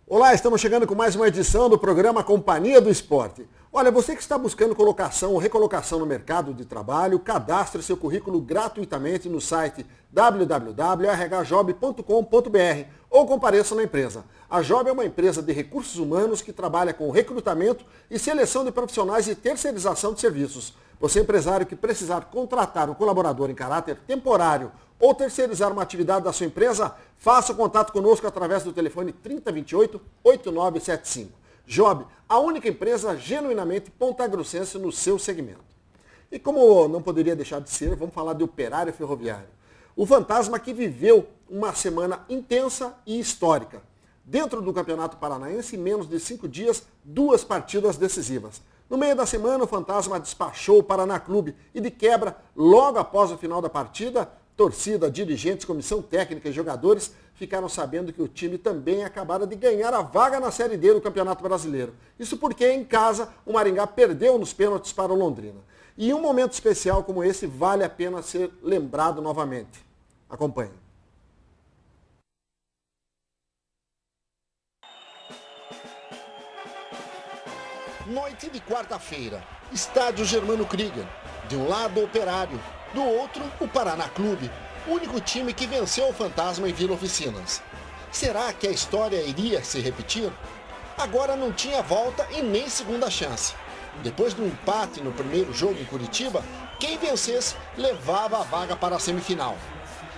Olá, estamos chegando com mais uma edição do programa Companhia do Esporte. Olha, você que está buscando colocação ou recolocação no mercado de trabalho, cadastre seu currículo gratuitamente no site www.rhjob.com.br ou compareça na empresa. A Job é uma empresa de recursos humanos que trabalha com recrutamento e seleção de profissionais e terceirização de serviços. Você, empresário que precisar contratar um colaborador em caráter temporário ou terceirizar uma atividade da sua empresa, faça contato conosco através do telefone 3028-8975. Job, a única empresa genuinamente pontagrossense no seu segmento. E como não poderia deixar de ser, vamos falar de Operário Ferroviário. O fantasma que viveu uma semana intensa e histórica. Dentro do Campeonato Paranaense, em menos de 5 dias, 2 partidas decisivas. No meio da semana, o fantasma despachou o Paraná Clube e, de quebra, logo após o final da partida, torcida, dirigentes, comissão técnica e jogadores ficaram sabendo que o time também acabara de ganhar a vaga na Série D do Campeonato Brasileiro. Isso porque, em casa, o Maringá perdeu nos pênaltis para o Londrina. E um momento especial como esse vale a pena ser lembrado novamente. Acompanhe. Noite de quarta-feira, estádio Germano Krieger. De um lado, o Operário, do outro, o Paraná Clube, único time que venceu o fantasma em Vila Oficinas. Será que a história iria se repetir? Agora não tinha volta e nem segunda chance. Depois do empate no primeiro jogo em Curitiba, quem vencesse levava a vaga para a semifinal.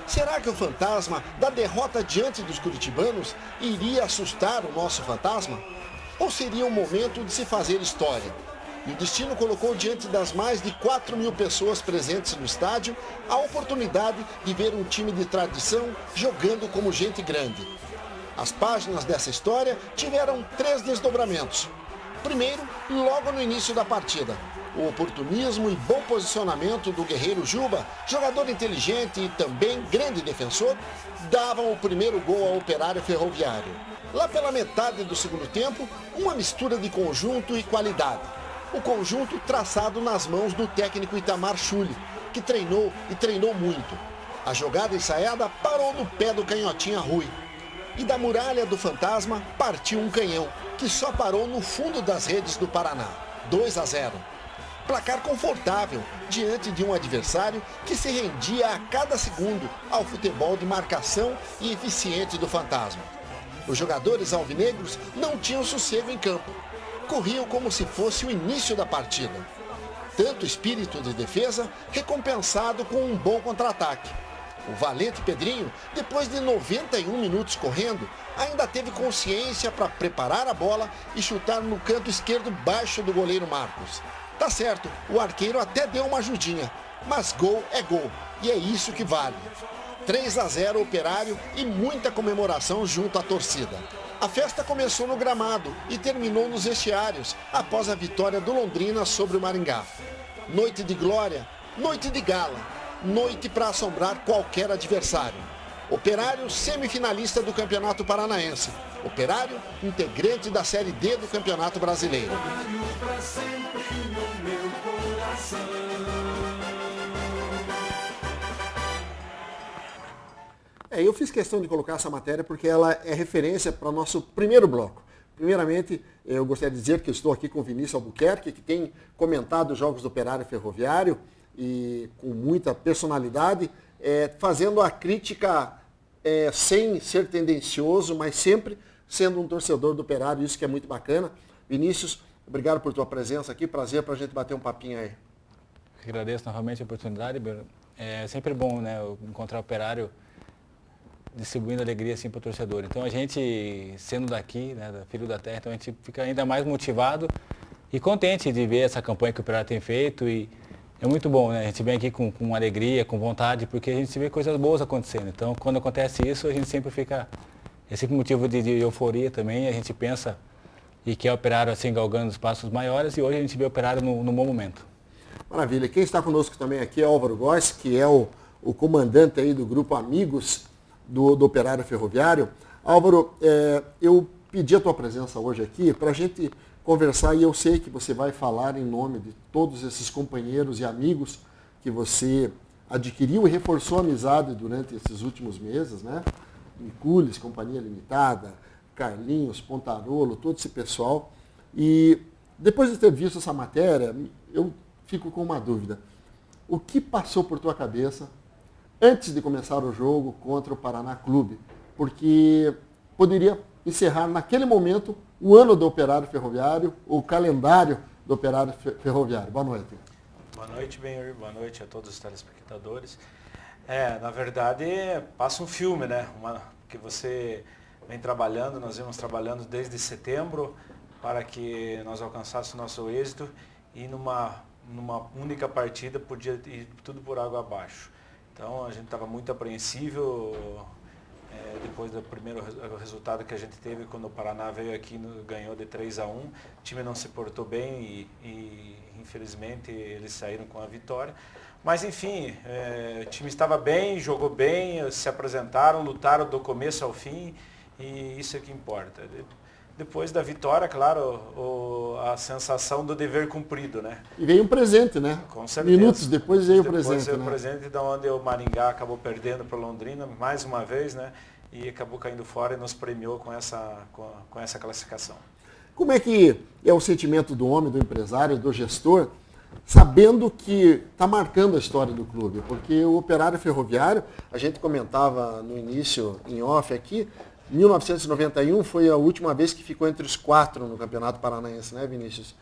Será que o fantasma da derrota diante dos curitibanos iria assustar o nosso fantasma? Ou seria o momento de se fazer história? E o destino colocou diante das mais de 4.000 pessoas presentes no estádio a oportunidade de ver um time de tradição jogando como gente grande. As páginas dessa história tiveram 3 desdobramentos. Primeiro, logo no início da partida, o oportunismo e bom posicionamento do guerreiro Juba, jogador inteligente e também grande defensor, davam o primeiro gol ao Operário Ferroviário. Lá pela metade do segundo tempo, uma mistura de conjunto e qualidade. O conjunto traçado nas mãos do técnico Itamar Schulli, que treinou e treinou muito. A jogada ensaiada parou no pé do canhotinha Rui. E da muralha do fantasma partiu um canhão, que só parou no fundo das redes do Paraná. 2-0. Placar confortável diante de um adversário que se rendia a cada segundo ao futebol de marcação e eficiente do fantasma. Os jogadores alvinegros não tinham sossego em campo. Corriam como se fosse o início da partida. Tanto espírito de defesa, recompensado com um bom contra-ataque. O valente Pedrinho, depois de 91 minutos correndo, ainda teve consciência para preparar a bola e chutar no canto esquerdo baixo do goleiro Marcos. Tá certo, o arqueiro até deu uma ajudinha, mas gol é gol, e é isso que vale. 3-0 Operário e muita comemoração junto à torcida. A festa começou no gramado e terminou nos vestiários, após a vitória do Londrina sobre o Maringá. Noite de glória, noite de gala, noite para assombrar qualquer adversário. Operário semifinalista do Campeonato Paranaense. Operário integrante da Série D do Campeonato Brasileiro. Eu fiz questão de colocar essa matéria porque ela é referência para o nosso primeiro bloco. Primeiramente, eu gostaria de dizer que eu estou aqui com o Vinícius Albuquerque, que tem comentado os jogos do Operário Ferroviário e com muita personalidade, fazendo a crítica sem ser tendencioso, mas sempre sendo um torcedor do Operário, isso que é muito bacana. Vinícius, obrigado por tua presença aqui, prazer para a gente bater um papinho aí. Agradeço novamente a oportunidade, é sempre bom, né, encontrar o Operário distribuindo alegria assim para o torcedor. Então a gente, sendo daqui, né, filho da terra, então a gente fica ainda mais motivado e contente de ver essa campanha que o Operário tem feito e é muito bom, né? A gente vem aqui com alegria, com vontade, porque a gente vê coisas boas acontecendo. Então quando acontece isso, a gente sempre fica, é sempre motivo de euforia também, a gente pensa e quer o Operário assim galgando os passos maiores e hoje a gente vê o Operário no bom momento. Maravilha. Quem está conosco também aqui é Álvaro Góes, que é o comandante aí do grupo Amigos do Operário Ferroviário. Álvaro, eu pedi a tua presença hoje aqui para a gente conversar e eu sei que você vai falar em nome de todos esses companheiros e amigos que você adquiriu e reforçou a amizade durante esses últimos meses, né? Nicules, Companhia Limitada, Carlinhos, Pontarolo, todo esse pessoal. E depois de ter visto essa matéria, eu fico com uma dúvida. O que passou por tua cabeça antes de começar o jogo contra o Paraná Clube? Porque poderia encerrar naquele momento o ano do Operário Ferroviário, o calendário do Operário Ferroviário. Boa noite. Boa noite, Benhur. Boa noite a todos os telespectadores. Na verdade, passa um filme, né? Que você vem trabalhando, nós vimos trabalhando desde setembro para que nós alcançássemos o nosso êxito e numa única partida podia ir tudo por água abaixo. Então a gente estava muito apreensível depois do primeiro resultado que a gente teve quando o Paraná veio aqui ganhou de 3-1. O time não se portou bem e infelizmente eles saíram com a vitória. Mas enfim, o time estava bem, jogou bem, se apresentaram, lutaram do começo ao fim e isso é que importa. Depois da vitória, claro, a sensação do dever cumprido, né? E veio um presente, né? Com certeza. Minutos depois veio o presente. Depois veio né? o presente, de onde o Maringá acabou perdendo para o Londrina, mais uma vez, né? E acabou caindo fora e nos premiou com essa classificação. Como é que é o sentimento do homem, do empresário, do gestor, sabendo que está marcando a história do clube? Porque o Operário Ferroviário, a gente comentava no início, em off aqui, 1991 foi a última vez que ficou entre os 4 no Campeonato Paranaense, né, Vinícius?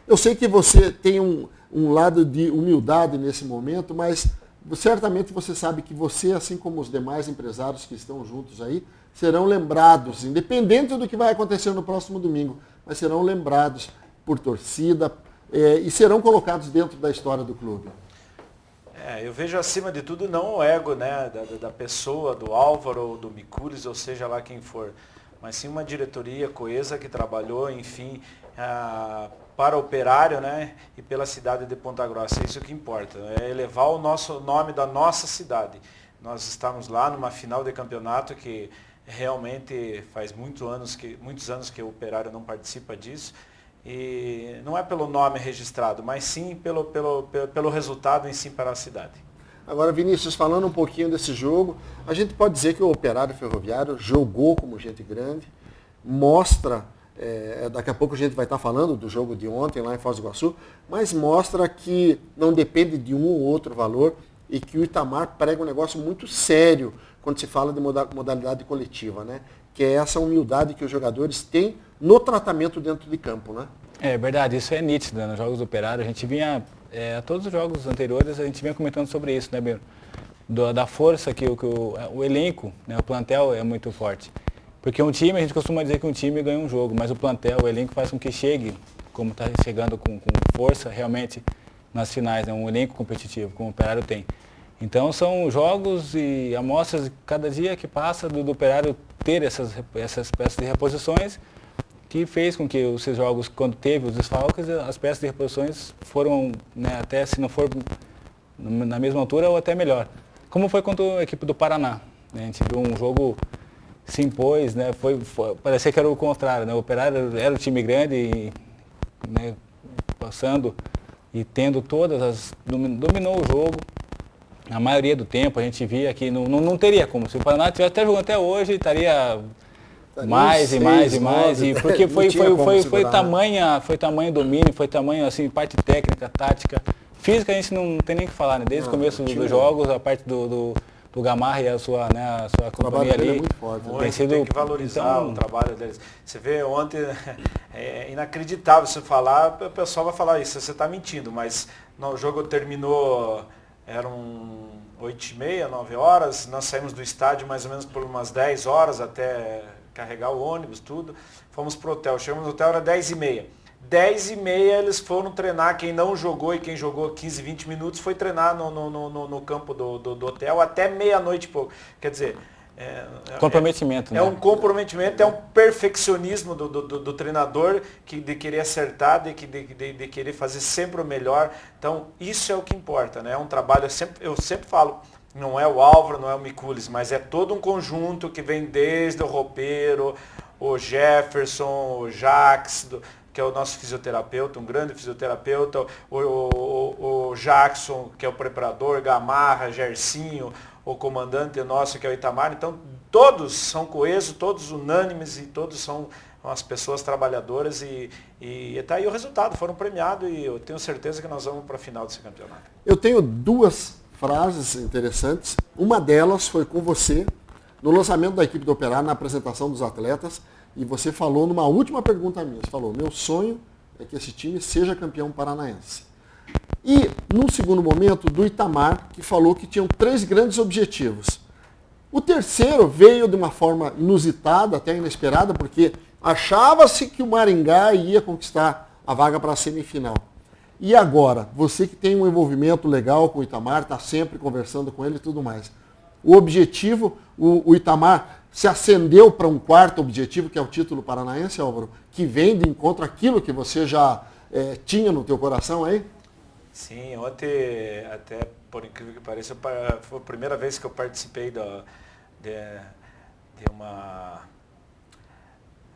Eu sei que você tem um lado de humildade nesse momento, mas certamente você sabe que você, assim como os demais empresários que estão juntos aí, serão lembrados, independente do que vai acontecer no próximo domingo, mas serão lembrados por torcida e serão colocados dentro da história do clube. Eu vejo acima de tudo não o ego, né, da pessoa, do Álvaro, do Micules, ou seja lá quem for, mas sim uma diretoria coesa que trabalhou, enfim, para o Operário, né, e pela cidade de Ponta Grossa. É isso que importa, é elevar o nome da nossa cidade. Nós estamos lá numa final de campeonato que realmente faz muitos anos que o Operário não participa disso. E não é pelo nome registrado, mas sim pelo resultado em si para a cidade. Agora, Vinícius, falando um pouquinho desse jogo, a gente pode dizer que o Operário Ferroviário jogou como gente grande, mostra, daqui a pouco a gente vai estar falando do jogo de ontem lá em Foz do Iguaçu, mas mostra que não depende de um ou outro valor e que o Itamar prega um negócio muito sério quando se fala de modalidade coletiva, né? Que é essa humildade que os jogadores têm no tratamento dentro de campo, né? É verdade, isso é nítido, né? Nos jogos do Operário. A gente vinha, todos os jogos anteriores, a gente vinha comentando sobre isso, né, Biro? Da força que o elenco, né, o plantel é muito forte. Porque um time, a gente costuma dizer que um time ganha um jogo, mas o plantel, o elenco faz com que chegue, como está chegando com força, realmente, nas finais, né? Um elenco competitivo, como o Operário tem. Então são jogos e amostras cada dia que passa do Operário ter essas peças de reposições que fez com que os seus jogos, quando teve os desfalques, as peças de reposições foram, né, até se não for na mesma altura ou até melhor. Como foi contra a equipe do Paraná. Né? A gente viu um jogo se impôs, né? Parecia que era o contrário. Né? O Operário era um time grande e, né, passando e tendo dominou o jogo. A maioria do tempo a gente via que não teria como. Se o Paraná estivesse até jogando até hoje, estaria mais e mais e mais. E porque foi tamanho domínio, foi tamanho assim, parte técnica, tática. Física a gente não tem nem o que falar, né? Desde o começo dos jogos, a parte do Gamarra e a sua companhia ali. É muito forte, tem que valorizar o trabalho deles. Você vê ontem, é inacreditável você falar, o pessoal vai falar isso, você está mentindo, mas o jogo terminou. Eram 8h30, 9 horas, nós saímos do estádio mais ou menos por umas 10 horas até carregar o ônibus, tudo. Fomos pro hotel, chegamos no hotel, era 10h30. 10h30 eles foram treinar, quem não jogou e quem jogou 15, 20 minutos foi treinar no campo do hotel até meia-noite e pouco. Quer dizer... comprometimento, né? É um comprometimento, é um perfeccionismo do treinador de querer acertar, de querer fazer sempre o melhor. Então, isso é o que importa, né? É um trabalho, eu sempre falo, não é o Álvaro, não é o Micules, mas é todo um conjunto que vem desde o roupeiro, o Jefferson, o Jax, que é o nosso fisioterapeuta, um grande fisioterapeuta, o Jackson, que é o preparador, Gamarra, Gercinho, o comandante nosso, que é o Itamar. Então, todos são coesos, todos unânimes e todos são as pessoas trabalhadoras e está aí o resultado, foram premiados e eu tenho certeza que nós vamos para a final desse campeonato. Eu tenho duas frases interessantes. Uma delas foi com você, no lançamento da equipe do Operário, na apresentação dos atletas, e você falou numa última pergunta minha, você falou, meu sonho é que esse time seja campeão paranaense. E, num segundo momento, do Itamar, que falou que tinham 3 grandes objetivos. O terceiro veio de uma forma inusitada, até inesperada, porque achava-se que o Maringá ia conquistar a vaga para a semifinal. E agora, você que tem um envolvimento legal com o Itamar, está sempre conversando com ele e tudo mais. O objetivo, o Itamar se acendeu para um quarto objetivo, que é o título paranaense, Álvaro, que vem de encontro àquilo que você já tinha no teu coração aí? Sim, ontem, até por incrível que pareça, foi a primeira vez que eu participei de uma...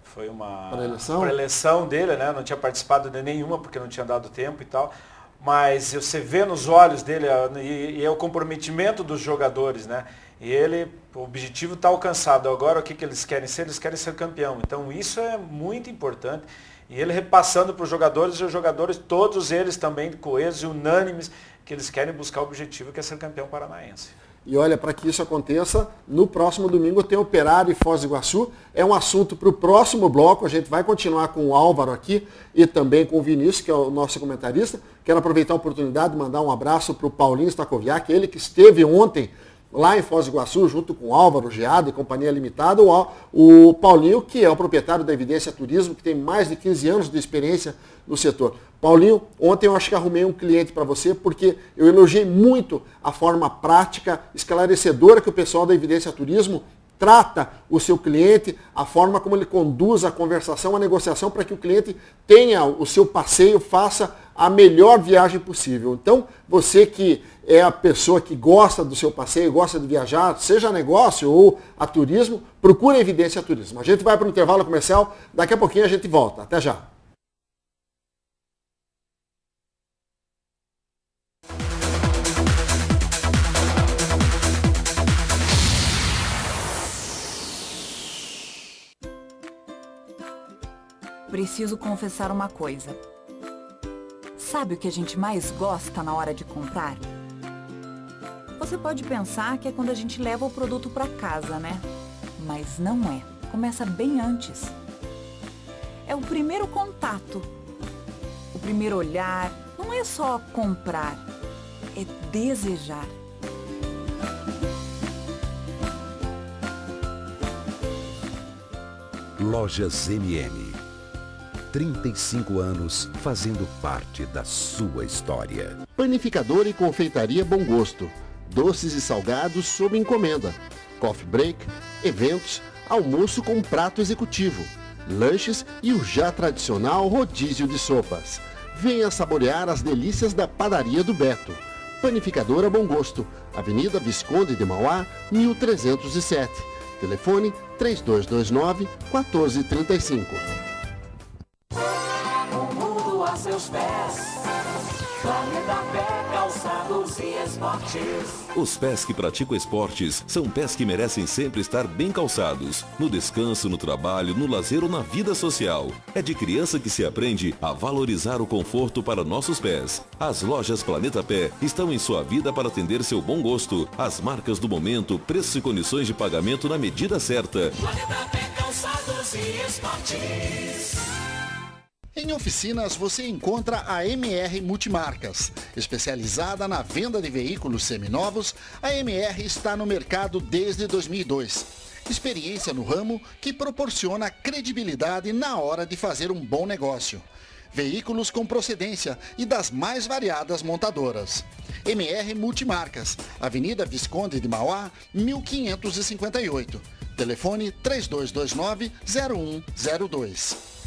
Foi uma pré-eleição dele, né? Não tinha participado de nenhuma, porque não tinha dado tempo e tal. Mas você vê nos olhos dele, e é o comprometimento dos jogadores, né? E o objetivo está alcançado. Agora o que eles querem ser? Eles querem ser campeão. Então isso é muito importante. E ele repassando para os jogadores, e os jogadores, todos eles também coesos e unânimes, que eles querem buscar o objetivo, que é ser campeão paranaense. E olha, para que isso aconteça, no próximo domingo tem Operário e Foz do Iguaçu. É um assunto para o próximo bloco. A gente vai continuar com o Álvaro aqui e também com o Vinícius, que é o nosso comentarista. Quero aproveitar a oportunidade de mandar um abraço para o Paulinho Stacoviak, ele que esteve ontem lá em Foz do Iguaçu, junto com o Álvaro Geado e Companhia Limitada. O Paulinho, que é o proprietário da Evidência Turismo, que tem mais de 15 anos de experiência no setor. Paulinho, ontem eu acho que arrumei um cliente para você, porque eu elogiei muito a forma prática, esclarecedora que o pessoal da Evidência Turismo trata o seu cliente, a forma como ele conduz a conversação, a negociação, para que o cliente tenha o seu passeio, faça a melhor viagem possível. Então, você que é a pessoa que gosta do seu passeio, gosta de viajar, seja negócio ou a turismo, procure a Evidência Turismo. A gente vai para o intervalo comercial, daqui a pouquinho a gente volta. Até já. Preciso confessar uma coisa. Sabe o que a gente mais gosta na hora de comprar? Você pode pensar que é quando a gente leva o produto para casa, né? Mas não é. Começa bem antes. É o primeiro contato. O primeiro olhar. Não é só comprar. É desejar. Lojas MM. 35 anos fazendo parte da sua história. Panificadora e confeitaria Bom Gosto. Doces e salgados sob encomenda. Coffee break, eventos, almoço com prato executivo, lanches e o já tradicional rodízio de sopas. Venha saborear as delícias da padaria do Beto. Panificadora Bom Gosto, Avenida Visconde de Mauá, 1307. Telefone 3229-1435. Seus pés, Planeta Pé, calçados e esportes. Os pés que praticam esportes são pés que merecem sempre estar bem calçados, no descanso, no trabalho, no lazer ou na vida social. É de criança que se aprende a valorizar o conforto para nossos pés. As lojas Planeta Pé estão em sua vida para atender seu bom gosto. As marcas do momento, preços e condições de pagamento na medida certa. Planeta Pé, calçados e esportes. Em oficinas você encontra a MR Multimarcas. Especializada na venda de veículos seminovos, a MR está no mercado desde 2002. Experiência no ramo que proporciona credibilidade na hora de fazer um bom negócio. Veículos com procedência e das mais variadas montadoras. MR Multimarcas, Avenida Visconde de Mauá, 1558. Telefone 3229-0102.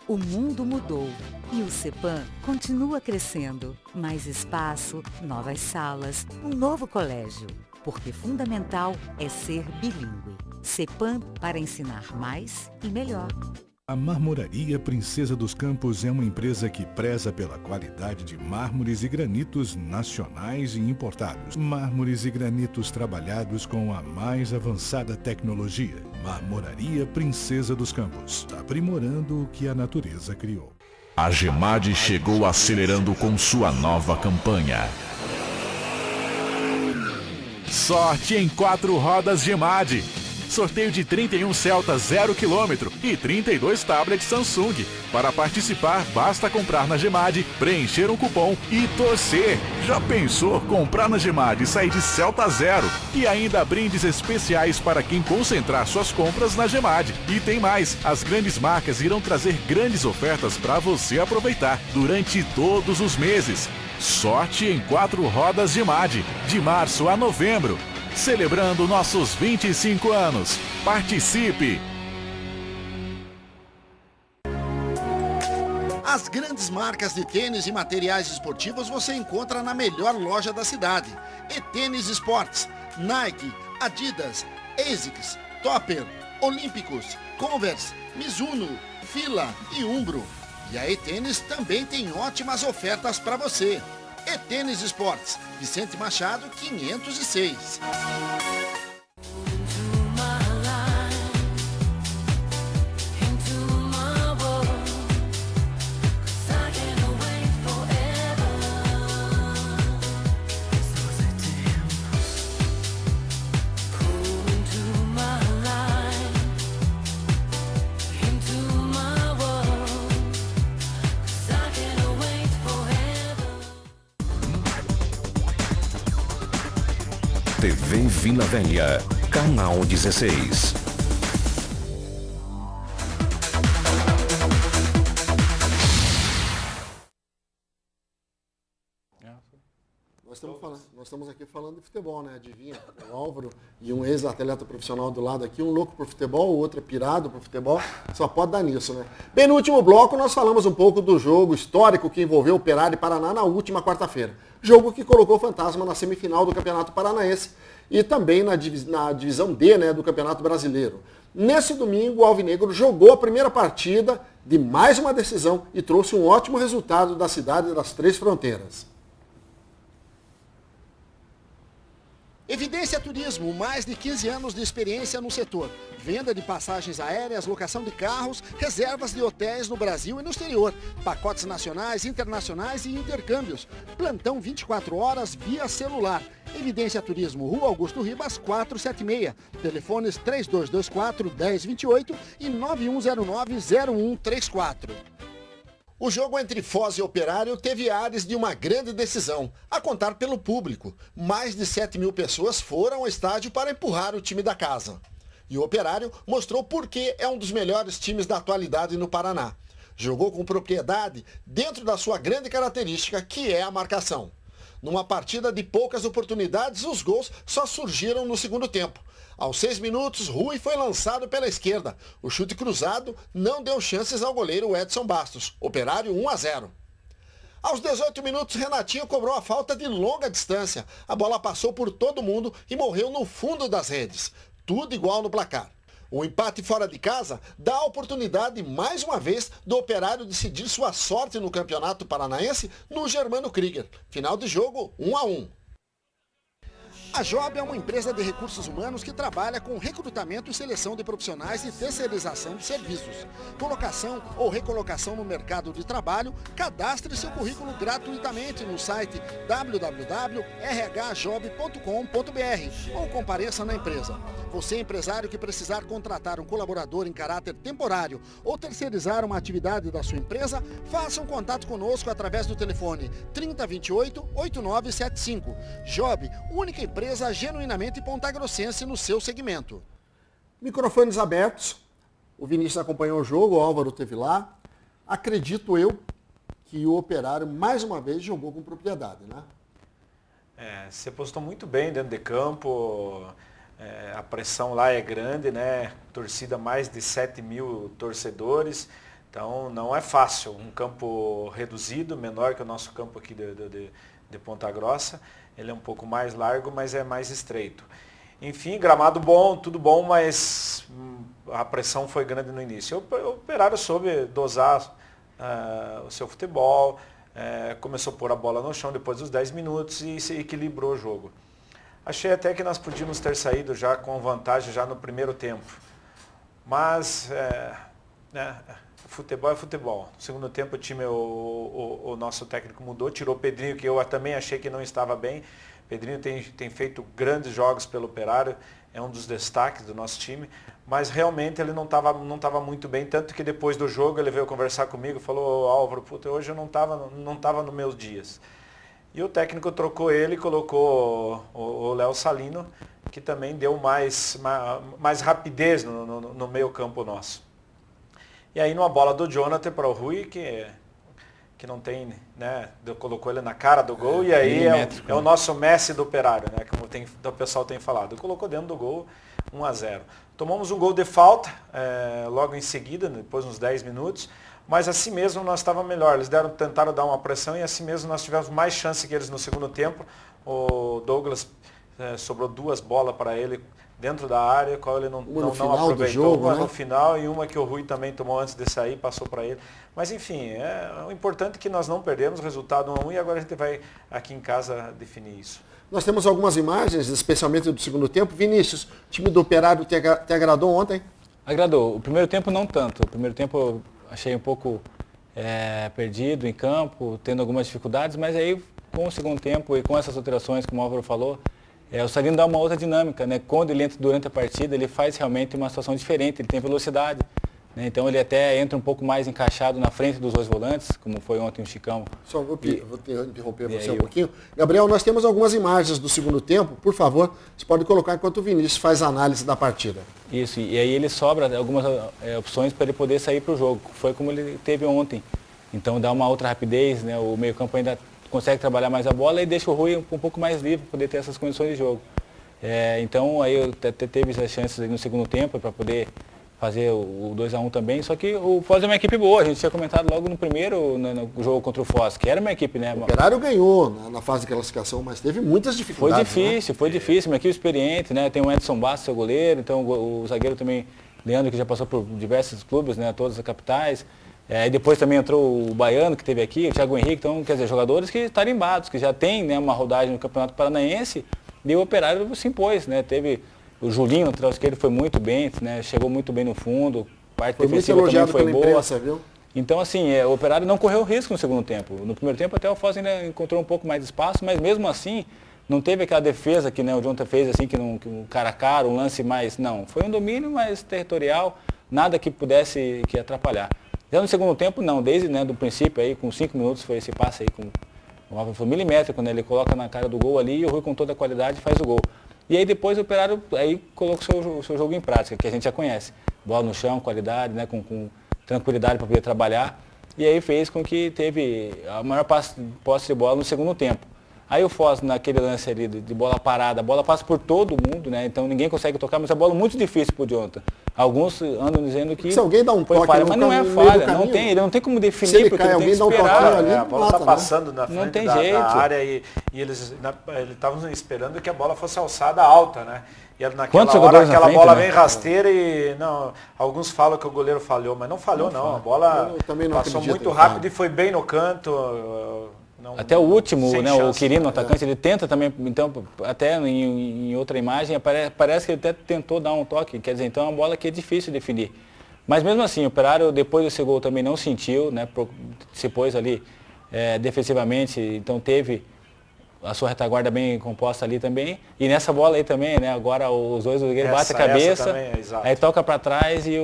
O mundo mudou e o CEPAM continua crescendo. Mais espaço, novas salas, um novo colégio. Porque fundamental é ser bilíngue. CEPAM para ensinar mais e melhor. A Marmoraria Princesa dos Campos é uma empresa que preza pela qualidade de mármores e granitos nacionais e importados. Mármores e granitos trabalhados com a mais avançada tecnologia. Marmoraria Princesa dos Campos, aprimorando o que a natureza criou. A Gemad chegou acelerando com sua nova campanha. Sorte em 4 rodas Gemad. Sorteio de 31 Celta 0 km e 32 tablets Samsung. Para participar, basta comprar na Gemad, preencher um cupom e torcer. Já pensou comprar na Gemad e sair de Celta 0? E ainda brindes especiais para quem concentrar suas compras na Gemad. E tem mais, as grandes marcas irão trazer grandes ofertas para você aproveitar durante todos os meses. Sorte em 4 rodas Gemad, de março a novembro. Celebrando nossos 25 anos. Participe! As grandes marcas de tênis e materiais esportivos você encontra na melhor loja da cidade. E-Tênis Esportes, Nike, Adidas, ASICS, Topper, Olímpicos, Converse, Mizuno, Fila e Umbro. E a E-Tênis também tem ótimas ofertas para você. E-Tênis Esportes, Vicente Machado, 506. TV Vila Velha, canal 16. Nós estamos aqui falando de futebol, né? Adivinha? O Álvaro e um ex-atleta profissional do lado aqui, um louco por futebol, o outro é pirado por futebol, só pode dar nisso, né? Bem, no último bloco nós falamos um pouco do jogo histórico que envolveu o Operário e Paraná na última quarta-feira. Jogo que colocou o Fantasma na semifinal do Campeonato Paranaense e também na divisão D, né, do Campeonato Brasileiro. Nesse domingo, o Alvinegro jogou a primeira partida de mais uma decisão e trouxe um ótimo resultado da cidade das Três Fronteiras. Evidência Turismo, mais de 15 anos de experiência no setor. Venda de passagens aéreas, locação de carros, reservas de hotéis no Brasil e no exterior. Pacotes nacionais, internacionais e intercâmbios. Plantão 24 horas via celular. Evidência Turismo, Rua Augusto Ribas, 476. Telefones 3224-1028 e 9109-0134. O jogo entre Foz e Operário teve ares de uma grande decisão, a contar pelo público. Mais de 7 mil pessoas foram ao estádio para empurrar o time da casa. E o Operário mostrou por que é um dos melhores times da atualidade no Paraná. Jogou com propriedade dentro da sua grande característica, que é a marcação. Numa partida de poucas oportunidades, os gols só surgiram no segundo tempo. Aos 6 minutos, Rui foi lançado pela esquerda. O chute cruzado não deu chances ao goleiro Edson Bastos. Operário 1-0. Aos 18 minutos, Renatinho cobrou a falta de longa distância. A bola passou por todo mundo e morreu no fundo das redes. Tudo igual no placar. O empate fora de casa dá a oportunidade, mais uma vez, do Operário decidir sua sorte no Campeonato Paranaense no Germano Krieger. Final de jogo, 1-1. A Job é uma empresa de recursos humanos que trabalha com recrutamento e seleção de profissionais e terceirização de serviços. Colocação ou recolocação no mercado de trabalho, cadastre seu currículo gratuitamente no site www.rhjob.com.br ou compareça na empresa. Você, empresário que precisar contratar um colaborador em caráter temporário ou terceirizar uma atividade da sua empresa, faça um contato conosco através do telefone 3028-8975. Job, única empresa genuinamente pontagrossense no seu segmento. Microfones abertos. O Vinícius acompanhou o jogo, o Álvaro esteve lá. Acredito eu que o Operário, mais uma vez, jogou com propriedade, né? Você postou muito bem dentro de campo. A pressão lá é grande, né? Torcida mais de 7 mil torcedores. Então não é fácil. Um campo reduzido, menor que o nosso campo aqui de Ponta Grossa. Ele é um pouco mais largo, mas é mais estreito. Enfim, gramado bom, tudo bom, mas a pressão foi grande no início. O Operário soube dosar o seu futebol, começou a pôr a bola no chão depois dos 10 minutos e se equilibrou o jogo. Achei até que nós podíamos ter saído já com vantagem já no primeiro tempo. Mas futebol é futebol. No segundo tempo o time, o nosso técnico mudou, tirou o Pedrinho, que eu também achei que não estava bem. Pedrinho tem feito grandes jogos pelo Operário, é um dos destaques do nosso time, mas realmente ele não estava muito bem, tanto que depois do jogo ele veio conversar comigo e falou: Álvaro, puta, hoje eu não estava nos meus dias. E o técnico trocou ele e colocou o Léo Salino, que também deu mais rapidez no meio campo nosso. E aí numa bola do Jonathan para o Rui, que não tem, né, colocou ele na cara do gol, e aí é o nosso Messi do Operário, né, como o pessoal tem falado. Colocou dentro do gol, 1-0. Tomamos um gol de falta, logo em seguida, depois uns 10 minutos, mas assim mesmo nós estávamos melhor. Eles tentaram dar uma pressão e assim mesmo nós tivemos mais chance que eles no segundo tempo. O Douglas sobrou 2 bolas para ele dentro da área, qual ele não aproveitou, jogo, uma né? no final e uma que o Rui também tomou antes de sair, passou para ele. Mas enfim, o importante é que nós não perdemos, resultado 1-1, e agora a gente vai aqui em casa definir isso. Nós temos algumas imagens, especialmente do segundo tempo. Vinícius, o time do Operário te agradou ontem? Agradou. O primeiro tempo não tanto. O primeiro tempo eu achei um pouco perdido em campo, tendo algumas dificuldades, mas aí com o segundo tempo e com essas alterações, como o Álvaro falou, o Salino dá uma outra dinâmica, né? Quando ele entra durante a partida, ele faz realmente uma situação diferente, ele tem velocidade, né? Então ele até entra um pouco mais encaixado na frente dos 2 volantes, como foi ontem o Chicão. Só vou interromper você um pouquinho. Gabriel, nós temos algumas imagens do segundo tempo, por favor, você pode colocar enquanto o Vinícius faz a análise da partida. Isso, e aí ele sobra algumas opções para ele poder sair para o jogo, foi como ele teve ontem. Então dá uma outra rapidez, né? O meio campo ainda consegue trabalhar mais a bola e deixa o Rui um pouco mais livre para poder ter essas condições de jogo. Então aí eu teve essas chances no segundo tempo para poder fazer o 2-1 também, só que o Foz é uma equipe boa, a gente tinha comentado logo no primeiro no jogo contra o Foz, que era uma equipe, né? O Operário ganhou na fase de classificação, mas teve muitas dificuldades. Foi difícil, uma equipe experiente, né? Tem o Edson Bastos, seu goleiro, então o zagueiro também, Leandro, que já passou por diversos clubes, né? Todas as capitais. E depois também entrou o Baiano, que teve aqui, o Thiago Henrique, então, quer dizer, jogadores que tarimbados, que já tem, né, uma rodagem no Campeonato Paranaense, e o Operário se impôs, né? Teve o Julinho, no lateral esquerdo, foi muito bem, né? Chegou muito bem no fundo, parte defensiva também foi boa. Imprensa, viu? Então, assim, o Operário não correu risco no segundo tempo. No primeiro tempo até o Foz ainda encontrou um pouco mais de espaço, mas mesmo assim, não teve aquela defesa que, né, o Jonathan fez, assim, que um cara a cara, um lance mais... Não, foi um domínio mais territorial, nada que pudesse atrapalhar. Já no segundo tempo, não, desde, né, do princípio, aí, com 5 minutos, foi esse passe aí, com o Álvaro foi milimétrico, né, ele coloca na cara do gol ali e o Rui, com toda a qualidade, faz o gol. E aí depois o Operário aí colocou o seu jogo em prática, que a gente já conhece. Bola no chão, qualidade, né, com tranquilidade para poder trabalhar. E aí fez com que teve a maior posse de bola no segundo tempo. Aí o Foz, naquele lance ali de bola parada, a bola passa por todo mundo, né? Então ninguém consegue tocar, mas a bola é muito difícil pro Jonathan. Alguns andam dizendo que se alguém dá um toque falha, mas não é falha, não tem, ele não tem como definir, se ele porque cai, ele tem que alguém esperar. dá um toquinho ali, a bola está passando, né, na não frente tem da jeito. área e eles estavam esperando que a bola fosse alçada alta, né? E naquela Quantos hora jogadores na aquela frente, bola né? vem rasteira e não, alguns falam que o goleiro falhou, mas não falhou não. A bola passou muito rápido e foi bem no canto. Até o último, né, chance, o Quirino, o atacante, ele tenta também, então, até em outra imagem, parece que ele até tentou dar um toque, quer dizer, então é uma bola que é difícil de definir. Mas mesmo assim, o Operário, depois desse gol, também não sentiu, né, se pôs ali defensivamente, então teve a sua retaguarda bem composta ali também. E nessa bola aí também, né, agora os dois zagueiros batem a cabeça, também, aí toca para trás e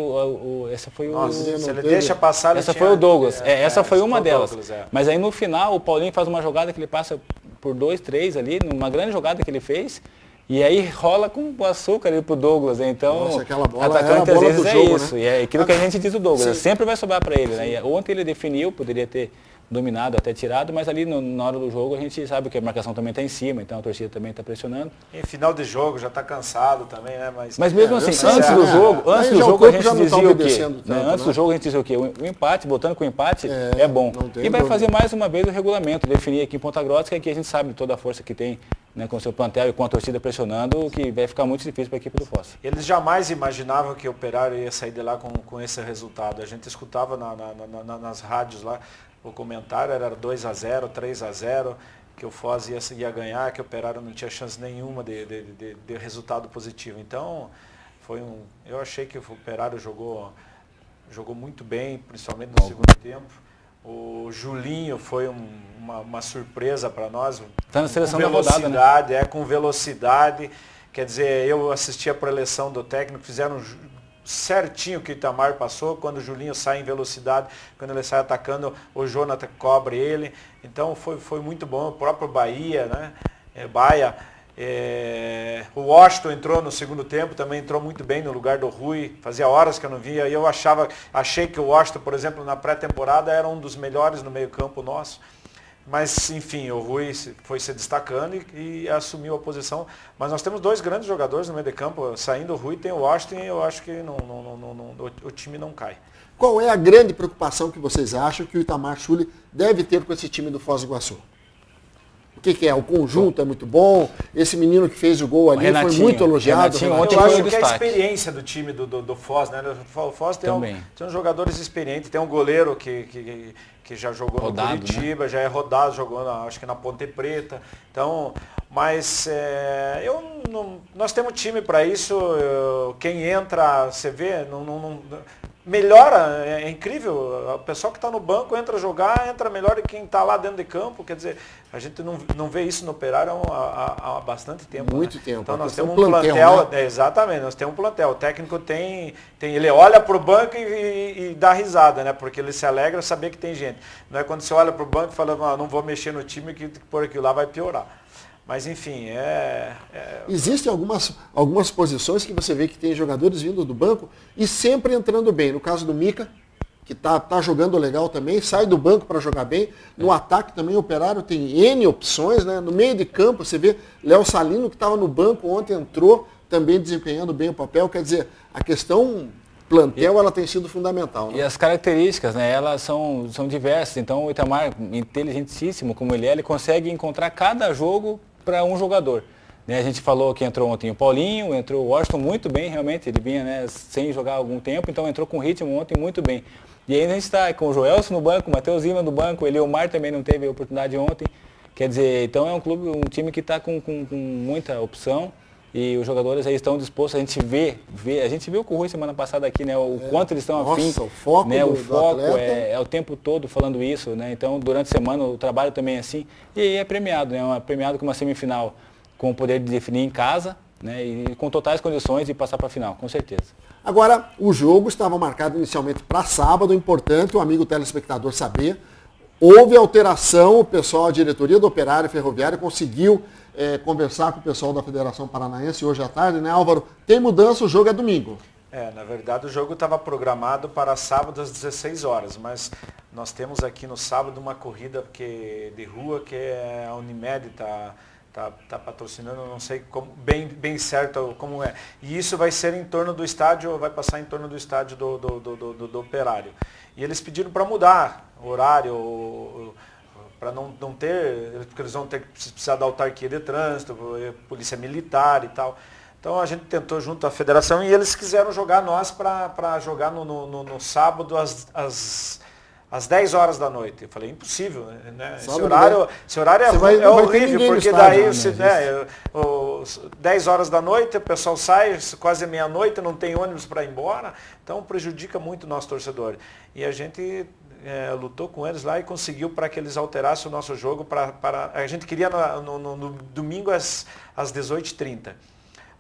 essa foi se ele deixa passar, essa foi o Douglas. Essa foi uma delas. Douglas, Mas aí no final o Paulinho faz uma jogada que ele passa por 2, 3 ali, numa grande jogada que ele fez. E aí rola com o açúcar ali pro Douglas, né? Então, nossa, aquela bola atacante às vezes jogo, isso. Né? E é aquilo que a gente diz do Douglas, Sim. sempre vai sobrar para ele, né? E ontem ele definiu, poderia ter dominado, até tirado, mas ali na hora do jogo a gente sabe que a marcação também está em cima, então a torcida também está pressionando. Em final de jogo já está cansado também, né? Mas mesmo assim, antes do jogo a gente dizia o quê? Antes do jogo a gente dizia o quê? O empate, voltando com o empate, é bom. E vai fazer mais uma vez o regulamento, definir aqui em Ponta Grossa, que aqui a gente sabe toda a força que tem né, com o seu plantel e com a torcida pressionando, que vai ficar muito difícil para a equipe do Foz. Eles jamais imaginavam que o Operário ia sair de lá com esse resultado. A gente escutava nas rádios lá, o comentário era 2-0, 3-0, que o Foz ia ganhar, que o Operário não tinha chance nenhuma de resultado positivo. Então, eu achei que o Operário jogou muito bem, principalmente no segundo tempo. O Julinho foi uma surpresa para nós. Está na seleção com velocidade, da rodada, né? Com velocidade. Quer dizer, eu assisti a preleção do técnico, fizeram certinho o que o Itamar passou, quando o Julinho sai em velocidade, quando ele sai atacando, o Jonathan cobre ele. Então foi muito bom. O próprio Bahia, né? Baia. O Washington entrou no segundo tempo, também entrou muito bem no lugar do Rui, fazia horas que eu não via, e eu achei que o Washington, por exemplo, na pré-temporada era um dos melhores no meio campo nosso, mas enfim, o Rui foi se destacando e assumiu a posição, mas nós temos 2 grandes jogadores no meio de campo, saindo o Rui, tem o Washington, e eu acho que o time não cai. Qual é a grande preocupação que vocês acham que o Itamar Schulli deve ter com esse time do Foz do Iguaçu? O que é? O conjunto é muito bom. Esse menino que fez o gol ali foi muito elogiado. Eu acho que é a experiência do time do Foz, né? O Foz tem uns jogadores experientes, tem um goleiro que já jogou rodado, no Curitiba, né? Já é rodado, jogou acho que na Ponte Preta. Então, mas nós temos time para isso. Quem entra, você vê, melhora, é incrível. O pessoal que está no banco entra melhor do que quem está lá dentro de campo. Quer dizer, a gente não vê isso no Operário há bastante tempo. Muito né? tempo. Então nós temos um plantel, né? Exatamente, nós temos um plantel. O técnico ele olha para o banco e dá risada, né? Porque ele se alegra saber que tem gente. Não é quando você olha para o banco e fala, não vou mexer no time que por aquilo lá vai piorar. Mas enfim, Existem algumas posições que você vê que tem jogadores vindo do banco e sempre entrando bem. No caso do Mica, que tá jogando legal também, sai do banco para jogar bem. No ataque também o Operário tem N opções, né? No meio de campo você vê Léo Salino, que estava no banco ontem, entrou também desempenhando bem o papel. Quer dizer, a questão plantel ela tem sido fundamental. Né? E as características, né, elas são diversas. Então o Itamar, inteligentíssimo como ele consegue encontrar cada jogo para um jogador. Né, a gente falou que entrou ontem o Paulinho, entrou o Washington muito bem, realmente, ele vinha, né, sem jogar há algum tempo, então entrou com ritmo ontem muito bem. E ainda a gente está com o Joelson no banco, o Matheus Lima no banco, o Eliomar também não teve oportunidade ontem. Quer dizer, então é um time que está com muita opção e os jogadores aí estão dispostos, a gente viu com o Rui semana passada aqui, né, o quanto eles estão afim. O foco, né, o foco é o tempo todo falando isso, né, então durante a semana o trabalho também é assim, e aí é premiado, né, premiado com uma semifinal com o poder de definir em casa, né, e com totais condições de passar para a final, com certeza. Agora, o jogo estava marcado inicialmente para sábado, importante o amigo telespectador saber, houve alteração, o pessoal, a diretoria do Operário Ferroviário conseguiu conversar com o pessoal da Federação Paranaense hoje à tarde, né, Álvaro? Tem mudança, o jogo é domingo. Na verdade o jogo estava programado para sábado às 16 horas, mas nós temos aqui no sábado uma corrida de rua que a Unimed está patrocinando, não sei bem certo como é. E isso vai ser em torno do estádio, vai passar em torno do estádio do Operário. E eles pediram para mudar o horário, para não ter, porque eles vão precisar da autarquia de trânsito, polícia militar e tal. Então a gente tentou junto à federação e eles quiseram jogar nós para jogar no sábado às 10 horas da noite. Eu falei, impossível, né? Esse horário é horrível, porque daí 10 horas da noite, o pessoal sai, quase meia-noite, não tem ônibus para ir embora, então prejudica muito o nosso torcedor. E a gente lutou com eles lá e conseguiu para que eles alterassem o nosso jogo. A gente queria no domingo às 18h30.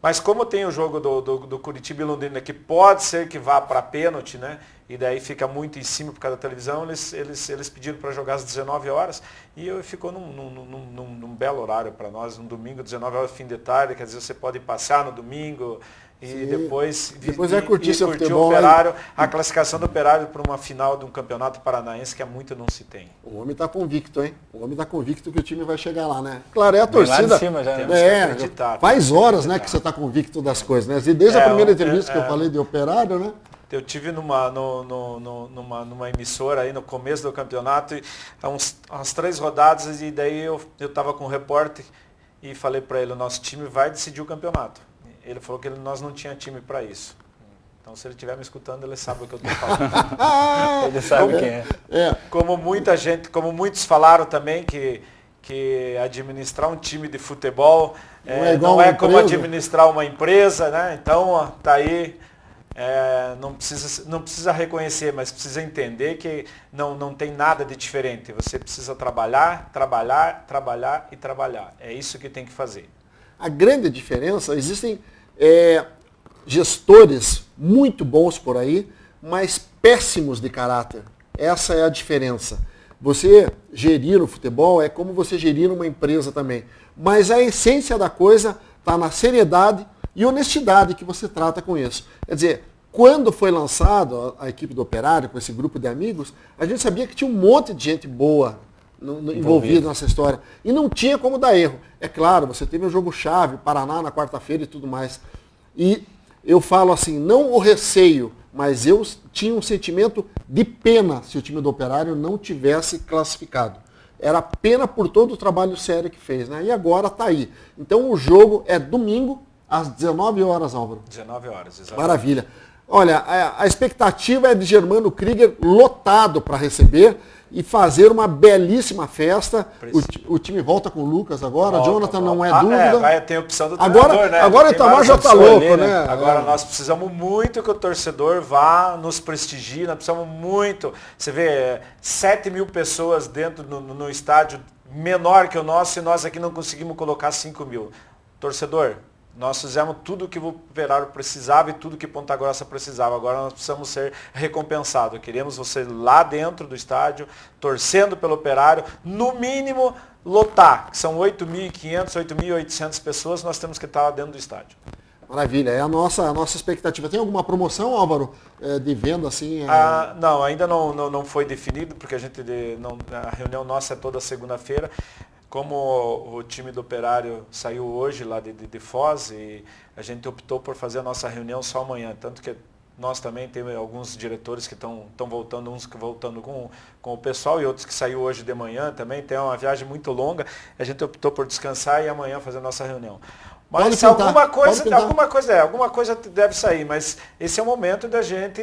Mas como tem o jogo do Curitiba e Londrina, que pode ser que vá para pênalti, né? E daí fica muito em cima por causa da televisão, eles pediram para jogar às 19 horas e ficou num belo horário para nós, um domingo, 19 horas, fim de tarde, quer dizer, você pode passear no domingo e depois vai curtir seu futebol, o Operário, a classificação do Operário para uma final de um campeonato paranaense que há muito não se tem. O homem está convicto, hein? O homem está convicto que o time vai chegar lá, né? Claro, é a torcida. Lá de cima já, né? Faz horas, né, que você está convicto das coisas, né? E desde a primeira entrevista que eu falei de Operário, né? Eu tive numa emissora aí no começo do campeonato, umas 3 rodadas, e daí eu estava com um repórter e falei para ele, o nosso time vai decidir o campeonato. Ele falou que nós não tinha time para isso. Então, se ele estiver me escutando, ele sabe o que eu estou falando. Ele sabe quem é. Como muita gente, como muitos falaram também que administrar um time de futebol não é como administrar uma empresa, né? Então, tá aí. Não precisa reconhecer, mas precisa entender que não tem nada de diferente. Você precisa trabalhar, trabalhar, trabalhar e trabalhar. É isso que tem que fazer. A grande diferença, existem gestores muito bons por aí, mas péssimos de caráter. Essa é a diferença. Você gerir o futebol é como você gerir uma empresa também. Mas a essência da coisa está na seriedade e honestidade que você trata com isso. Quer dizer, quando foi lançado a equipe do Operário, com esse grupo de amigos, a gente sabia que tinha um monte de gente boa envolvida nessa história. E não tinha como dar erro. É claro, você teve um jogo-chave, Paraná na quarta-feira e tudo mais. E eu falo assim, não o receio, mas eu tinha um sentimento de pena se o time do Operário não tivesse classificado. Era pena por todo o trabalho sério que fez, né? E agora está aí. Então o jogo é domingo, às 19 horas, Álvaro. 19 horas, exatamente. Maravilha. Olha, a expectativa é de Germano Krieger lotado para receber e fazer uma belíssima festa. O time volta com o Lucas agora, Jonathan não é dúvida. Vai ter a opção do treinador, né? Agora o Itamar já está louco, né? Agora nós precisamos muito que o torcedor vá, nos prestigie, nós precisamos muito. Você vê 7 mil pessoas dentro no estádio menor que o nosso e nós aqui não conseguimos colocar 5 mil. Torcedor, nós fizemos tudo o que o Operário precisava e tudo que Ponta Grossa precisava. Agora nós precisamos ser recompensados. Queremos você lá dentro do estádio, torcendo pelo Operário, no mínimo lotar, que são 8.500, 8.800 pessoas, nós temos que estar lá dentro do estádio. Maravilha, é a nossa expectativa. Tem alguma promoção, Álvaro, de venda assim? Não, ainda não foi definido, porque a reunião nossa é toda segunda-feira. Como o time do Operário saiu hoje lá de Foz, e a gente optou por fazer a nossa reunião só amanhã. Tanto que nós também temos alguns diretores que estão voltando, uns que voltando com o pessoal e outros que saiu hoje de manhã também. Tem uma viagem muito longa, a gente optou por descansar e amanhã fazer a nossa reunião. Mas alguma coisa deve sair, mas esse é o momento da gente...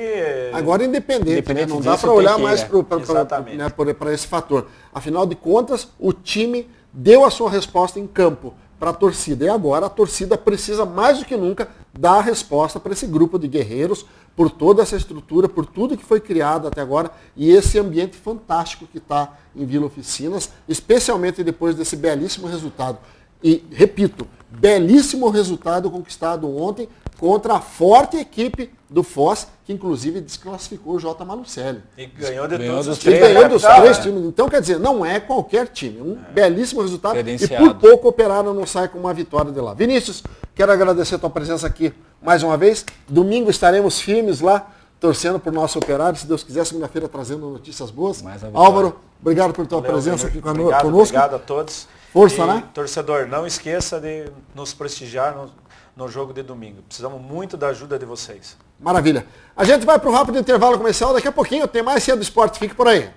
Agora independente né? Não dá para olhar mais para esse fator. Afinal de contas, o time deu a sua resposta em campo para a torcida. E agora a torcida precisa mais do que nunca dar a resposta para esse grupo de guerreiros, por toda essa estrutura, por tudo que foi criado até agora e esse ambiente fantástico que está em Vila Oficinas, especialmente depois desse belíssimo resultado. E, repito, belíssimo resultado conquistado ontem contra a forte equipe do Foz, que inclusive desclassificou o J. Malucelli. E ganhou de todos os três. Ganhou dos três times. Então, quer dizer, não é qualquer time. Belíssimo resultado. E por pouco o Operário não sai com uma vitória de lá. Vinícius, quero agradecer a tua presença aqui mais uma vez. Domingo estaremos firmes lá, torcendo por nosso Operário. Se Deus quiser, segunda-feira trazendo notícias boas. Álvaro, obrigado por tua presença aqui conosco. Obrigado a todos. Força, né? Torcedor, não esqueça de nos prestigiar no jogo de domingo. Precisamos muito da ajuda de vocês. Maravilha. A gente vai para um rápido intervalo comercial. Daqui a pouquinho tem mais Cedo Esporte. Fique por aí.